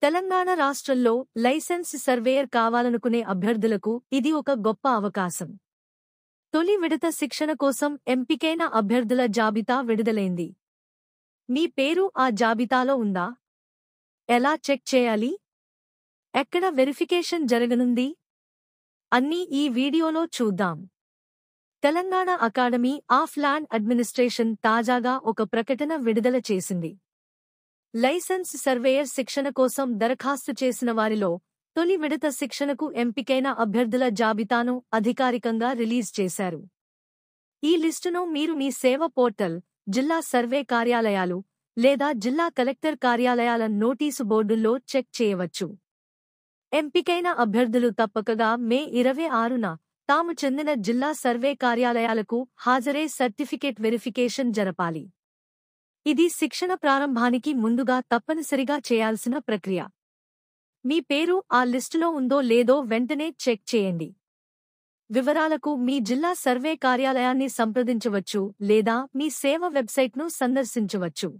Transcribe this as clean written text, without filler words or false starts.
తెలంగాణ రాష్ట్రంలో licence surveyor కావాలనుకునే అభ్యర్థులకు ఇది ఒక గొప్ప అవకాశం. తొలి విడత శిక్షణ కోసం ఎంపికైన అభ్యర్థుల జాబితా విడుదలైంది. మీ పేరు ఆ జాబితాలో ఉందా? ఎలా చెక్ చేయాలి? ఎక్కడ వెరిఫికేషన్ జరగనుంది? అన్నీ ఈ వీడియోలో చూద్దాం. Telangana academy of land administration తాజాగా ఒక ప్రకటన విడుదల చేసింది. లైసెన్స్ సర్వేయర్ శిక్షణ కోసం దరఖాస్తు చేసిన వారిలో తొలి విడత శిక్షణకు ఎంపికైన అభ్యర్థుల జాబితాను అధికారికంగా రిలీజ్ చేశారు. ఈ లిస్టును మీరు మీ సేవ పోర్టల్, జిల్లా సర్వే కార్యాలయాలు లేదా జిల్లా కలెక్టర్ కార్యాలయాల నోటీసు బోర్డుల్లో చెక్ చేయవచ్చు. ఎంపికైన అభ్యర్థులు తప్పకగా మే 26న తాము చెందిన జిల్లా సర్వే కార్యాలయాలకు హాజరై సర్టిఫికేట్ వెరిఫికేషన్ జరపాలి. ఇది శిక్షణ ప్రారంభానికి ముందుగా తప్పనిసరిగా చేయాల్సిన ప్రక్రియ. మీ పేరు ఆ లిస్టులో ఉందో లేదో వెంటనే చెక్ చేయండి. వివరాలకు మీ జిల్లా సర్వే కార్యాలయాన్ని సంప్రదించవచ్చు లేదా మీ సేవ వెబ్సైట్ను సందర్శించవచ్చు.